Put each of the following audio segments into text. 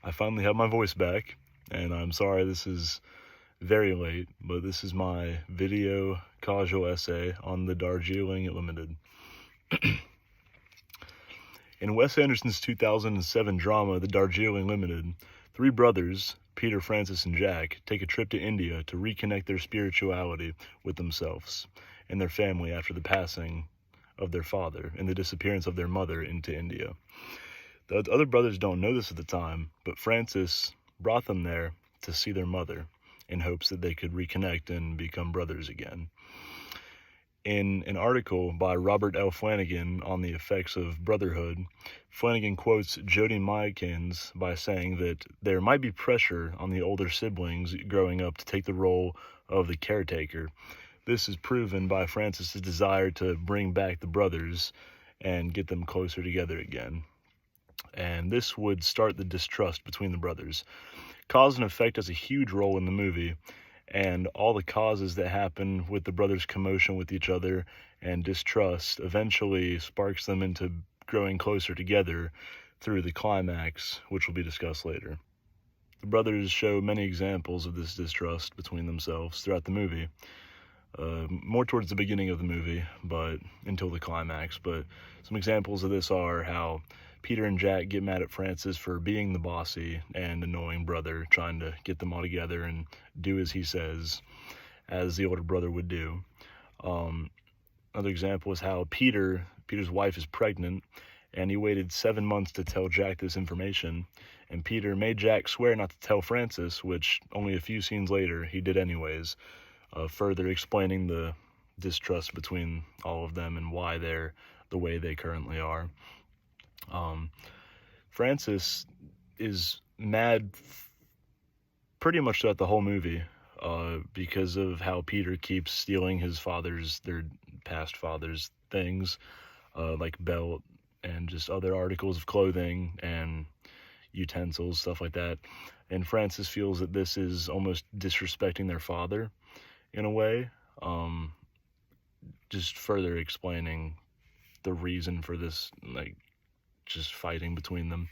I finally have my voice back, and I'm sorry this is very late, but this is my video casual essay on the Darjeeling Limited. In Wes Anderson's 2007 drama, The Darjeeling Limited, three brothers, Peter, Francis, and Jack, take a trip to India to reconnect their spirituality with themselves and their family after the passing of their father and the disappearance of their mother into India. The other brothers don't know this at the time, but Francis brought them there to see their mother in hopes that they could reconnect and become brothers again. In an article by Robert L. Flanagan on the effects of brotherhood, Flanagan quotes Jody Mykins by saying that there might be pressure on the older siblings growing up to take the role of the caretaker. This is proven by Francis's desire to bring back the brothers and get them closer together again. And this would start the distrust between the brothers. Cause and effect has a huge role in the movie, and all the causes that happen with the brothers' commotion with each other and distrust eventually sparks them into growing closer together through the climax, which will be discussed later. The brothers show many examples of this distrust between themselves throughout the movie, more towards the beginning of the movie, but until the climax. But some examples of this are how Peter and Jack get mad at Francis for being the bossy and annoying brother, trying to get them all together and do as he says, as the older brother would do. Another example is how Peter's wife is pregnant, and he waited 7 months to tell Jack this information, and Peter made Jack swear not to tell Francis, which only a few scenes later he did anyways, further explaining the distrust between all of them and why they're the way they currently are. Francis is mad pretty much throughout the whole movie because of how Peter keeps stealing their past father's things, like belt and just other articles of clothing and utensils, stuff like that. And Francis feels that this is almost disrespecting their father in a way, just further explaining the reason for this, just fighting between them.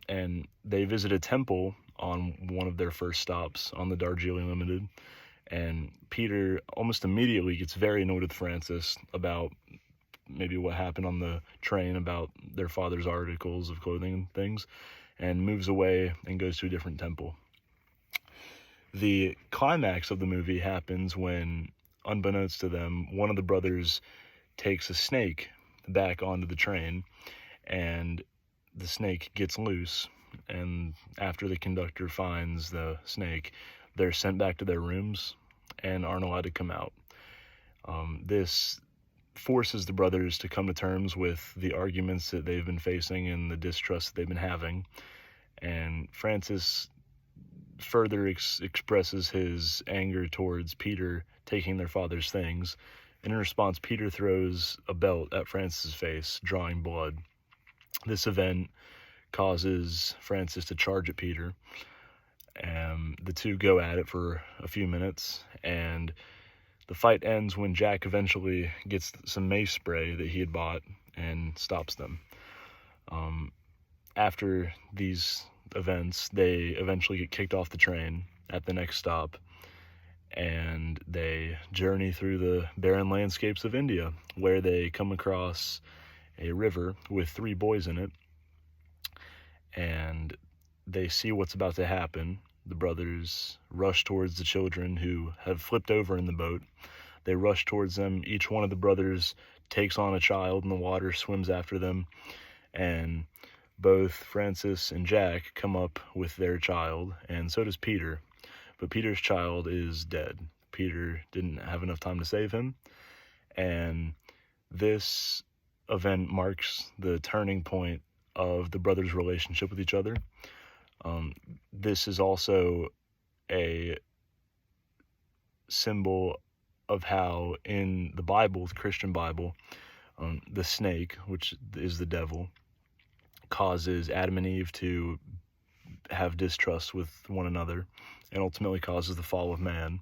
And they visit a temple on one of their first stops on the Darjeeling Limited, and Peter almost immediately gets very annoyed with Francis about maybe what happened on the train about their father's articles of clothing and things, and moves away and goes to a different temple. The climax of the movie happens when, unbeknownst to them, one of the brothers takes a snake back onto the train, and the snake gets loose, and after the conductor finds the snake, they're sent back to their rooms and aren't allowed to come out. This forces the brothers to come to terms with the arguments that they've been facing and the distrust that they've been having, and Francis further expresses his anger towards Peter taking their father's things, and in response, Peter throws a belt at Francis's face, drawing blood. This event causes Francis to charge at Peter, and the two go at it for a few minutes, and the fight ends when Jack eventually gets some mace spray that he had bought and stops them. After these events, they eventually get kicked off the train at the next stop, and they journey through the barren landscapes of India, where they come across a river with three boys in it, and they see what's about to happen. The brothers rush towards the children who have flipped over in the boat. They rush towards them. Each one of the brothers takes on a child in the water, swims after them, and both Francis and Jack come up with their child, and so does Peter. But Peter's child is dead. Peter didn't have enough time to save him, and this event marks the turning point of the brothers' relationship with each other. This is also a symbol of how in the Bible, the Christian Bible, the snake, which is the devil, causes Adam and Eve to have distrust with one another and ultimately causes the fall of man.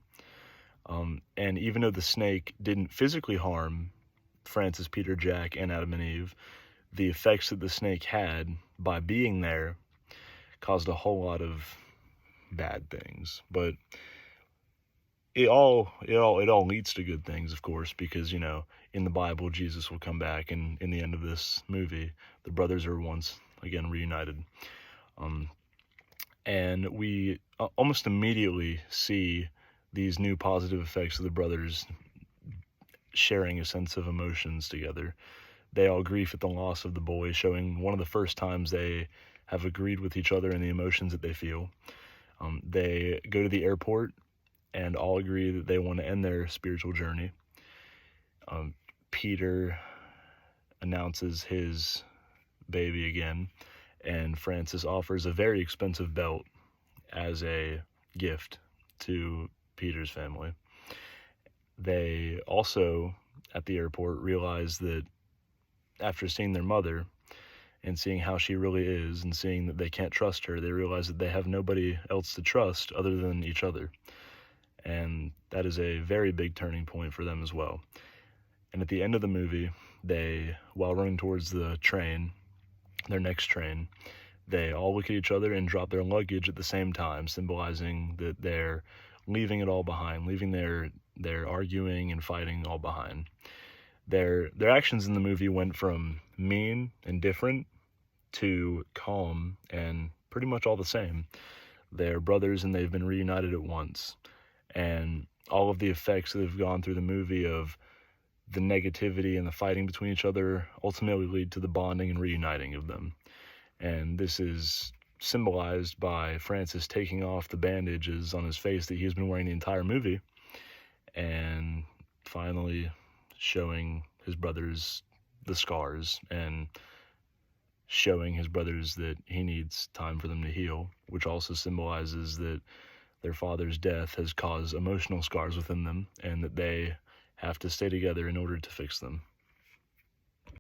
And even though the snake didn't physically harm Francis, Peter, Jack, and Adam and Eve, the effects that the snake had by being there caused a whole lot of bad things. But it all leads to good things, of course, because in the Bible Jesus will come back, and in the end of this movie the brothers are once again reunited. And we almost immediately see these new positive effects of the brothers sharing a sense of emotions together. They all grieve at the loss of the boy, showing one of the first times they have agreed with each other in the emotions that they feel. They go to the airport and all agree that they want to end their spiritual journey. Peter announces his baby again, and Francis offers a very expensive belt as a gift to Peter's family. They also, at the airport, realize that after seeing their mother and seeing how she really is and seeing that they can't trust her, they realize that they have nobody else to trust other than each other. And that is a very big turning point for them as well. And at the end of the movie, while running towards the train, their next train, they all look at each other and drop their luggage at the same time, symbolizing that they're leaving it all behind, leaving their arguing and fighting all behind. Their actions in the movie went from mean and different to calm and pretty much all the same. They're brothers and they've been reunited at once. And all of the effects that have gone through the movie of the negativity and the fighting between each other ultimately lead to the bonding and reuniting of them. And this is symbolized by Francis taking off the bandages on his face that he's been wearing the entire movie, and finally showing his brothers the scars and showing his brothers that he needs time for them to heal, which also symbolizes that their father's death has caused emotional scars within them and that they have to stay together in order to fix them.